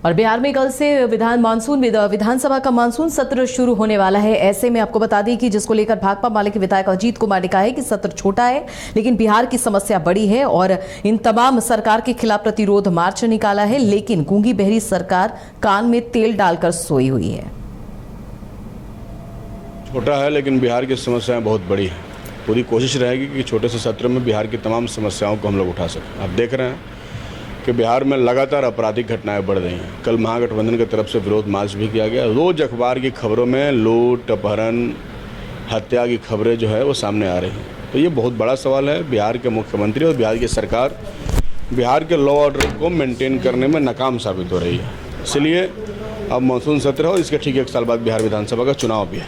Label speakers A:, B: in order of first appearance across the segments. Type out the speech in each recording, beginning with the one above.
A: और बिहार में कल से विधानसभा का मानसून सत्र शुरू होने वाला है। ऐसे में आपको बता दें कि जिसको लेकर भाकपा माले के विधायक अजीत कुमार ने कहा है कि सत्र छोटा है लेकिन बिहार की समस्या बड़ी है और इन तमाम सरकार के खिलाफ प्रतिरोध मार्च निकाला है, लेकिन गूंगी बहरी सरकार कान में तेल डालकर सोई हुई है।
B: छोटा है लेकिन बिहार की समस्याएं बहुत बड़ी हैं। पूरी कोशिश रहेगी कि छोटे से सत्र में बिहार की तमाम समस्याओं को हम लोग उठा सकें। आप देख रहे हैं कि बिहार में लगातार आपराधिक घटनाएं बढ़ रही हैं। कल महागठबंधन की तरफ से विरोध मार्च भी किया गया। रोज अखबार की खबरों में लूट, अपहरण, हत्या की खबरें जो है वो सामने आ रही हैं। तो ये बहुत बड़ा सवाल है। बिहार के मुख्यमंत्री और बिहार की सरकार बिहार के लॉ ऑर्डर को मेंटेन करने में नाकाम साबित हो रही है। इसलिए अब मानसून सत्र हो, इसके ठीक 1 साल बाद बिहार विधानसभा का चुनाव भी है।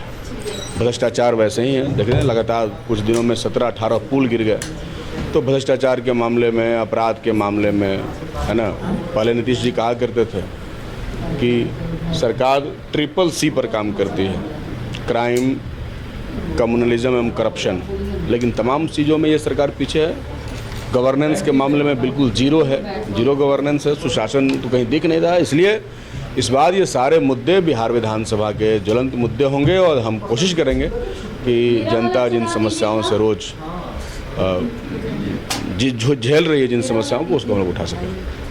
B: भ्रष्टाचार वैसे ही है, देख रहे हैं लगातार कुछ दिनों में 17-18 पुल गिर गए। तो भ्रष्टाचार के मामले में, अपराध के मामले में, है ना, पहले नीतीश जी कहा करते थे कि सरकार CCC पर काम करती है, क्राइम, कम्युनलिज्म एवं करप्शन, लेकिन तमाम चीज़ों में ये सरकार पीछे है। गवर्नेंस के मामले में बिल्कुल जीरो है, जीरो गवर्नेंस है, सुशासन तो कहीं दिख नहीं रहा है। इसलिए इस बार ये सारे मुद्दे बिहार विधानसभा के ज्वलंत मुद्दे होंगे और हम कोशिश करेंगे कि जनता जिन समस्याओं से रोज़ जो झेल रही है, जिन समस्याओं को, उसको हम लोग उठा सकें।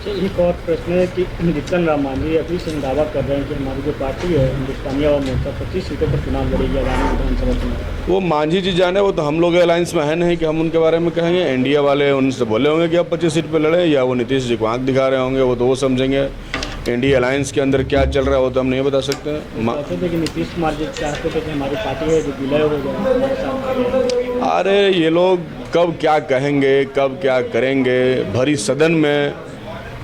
C: एक और प्रश्न है कि जीतन राम मांझी अभी से दावा कर रहे हैं कि हमारी जो पार्टी है हिंदुस्तानी आवाम मोर्चा 25 सीटों पर चुनाव लड़ेगी आगामी विधानसभा चुनाव।
B: वो मांझी जी जाने, वो तो हम लोग अलायंस में है नहीं कि हम उनके बारे में कहेंगे। एनडीए वाले उनसे बोले होंगे कि आप 25 सीट पर लड़े, या वो नीतीश जी को आंख दिखा रहे होंगे, वो तो वो समझेंगे। एनडीए अलायंस के अंदर क्या चल रहा है वो तो हम नहीं बता सकते।
C: नीतीश कुमार जी चाहते थे कि हमारी पार्टी है जो विलय हो जाए।
B: अरे ये लोग कब क्या कहेंगे, कब क्या करेंगे। भरी सदन में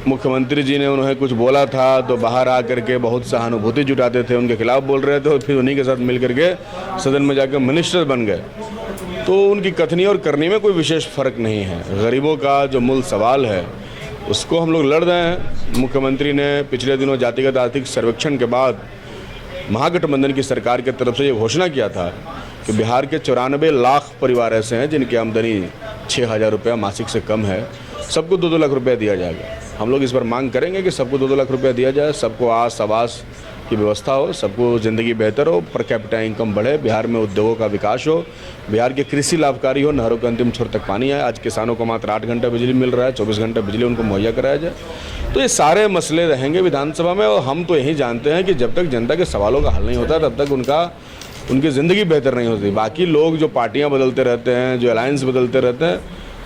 B: मुख्यमंत्री जी ने उन्हें कुछ बोला था तो बाहर आकर के बहुत सहानुभूति जुटाते थे, उनके खिलाफ बोल रहे थे और फिर उन्हीं के साथ मिल करके सदन में जाकर मिनिस्टर बन गए। तो उनकी कथनी और करनी में कोई विशेष फ़र्क नहीं है। गरीबों का जो मूल सवाल है उसको हम लोग लड़ रहे हैं। मुख्यमंत्री ने पिछले दिनों जातिगत आर्थिक सर्वेक्षण के बाद महागठबंधन की सरकार की तरफ से ये घोषणा किया था कि बिहार के 94 लाख परिवार ऐसे हैं जिनकी आमदनी 6,000 रुपया मासिक से कम है। सबको 2-2 लाख रुपया दिया जाएगा। हम लोग इस पर मांग करेंगे कि सबको 2-2 लाख रुपया दिया जाए, सबको आवास की व्यवस्था हो, सबको ज़िंदगी बेहतर हो, पर कैपिटा इनकम बढ़े, बिहार में उद्योगों का विकास हो, बिहार की कृषि लाभकारी हो, नहरों के अंतिम छोर तक पानी आए। आज किसानों को मात्र 8 घंटा बिजली मिल रहा है, 24 घंटा बिजली उनको मुहैया कराया जाए। तो ये सारे मसले रहेंगे विधानसभा में और हम तो यही जानते हैं कि जब तक जनता के सवालों का हल नहीं होता तब तक उनकी ज़िंदगी बेहतर नहीं होती। बाकी लोग जो पार्टियाँ बदलते रहते हैं, जो अलायंस बदलते रहते हैं,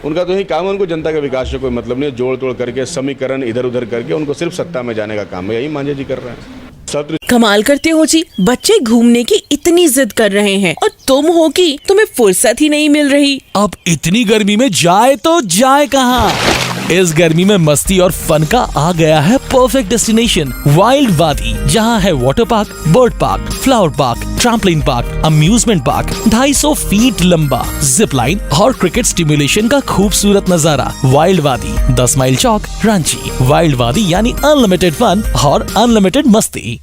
B: उनका तो यही काम है, उनको जनता के विकास से कोई मतलब नहीं है। जोड़ तोड़ करके, समीकरण इधर उधर करके उनको सिर्फ सत्ता में जाने का काम है। यही मांझी जी कर रहे हैं।
D: कमाल करते हो जी, बच्चे घूमने की इतनी जिद कर रहे हैं और तुम हो कि तुम्हें फुर्सत ही नहीं मिल रही।
E: अब इतनी गर्मी में जाए तो जाए कहाँ? इस गर्मी में मस्ती और फन का आ गया है परफेक्ट डेस्टिनेशन, वाइल्ड वादी, जहाँ है water park, bird park, flower park, trampoline park, amusement park, 250 feet लंबा, जिप लाइन और क्रिकेट स्टिमुलेशन का खूबसूरत नजारा। वाइल्ड वादी, 10 माइल चौक, रांची। वाइल्ड वादी यानी अनलिमिटेड फन और अनलिमिटेड मस्ती।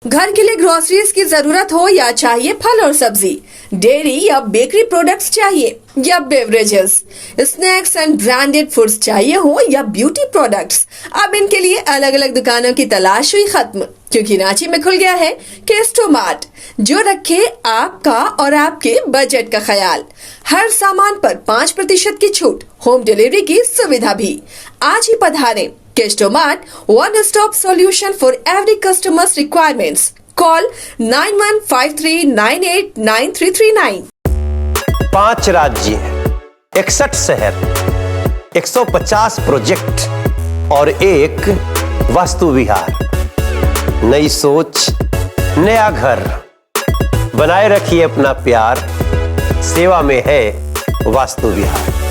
F: घर के लिए ग्रोसरीज की जरूरत हो या चाहिए फल और सब्जी, डेयरी या बेकरी प्रोडक्ट्स चाहिए या beverages, snacks and branded foods चाहिए हो या ब्यूटी प्रोडक्ट्स, अब इनके लिए अलग अलग दुकानों की तलाश हुई खत्म, क्योंकि रांची में खुल गया है केस्टोमार्ट, जो रखे आपका और आपके बजट का ख्याल। हर सामान पर 5% की छूट, होम डिलीवरी की सुविधा भी। आज ही पधारें केस्टोमार्ट, one stop solution for every customer's requirements. Call 9153989339.
G: 5 राज्य, 61 शहर, 150 प्रोजेक्ट और एक वास्तु विहार। नई सोच, नया घर। बनाए रखिए अपना प्यार, सेवा में है वास्तु विहार।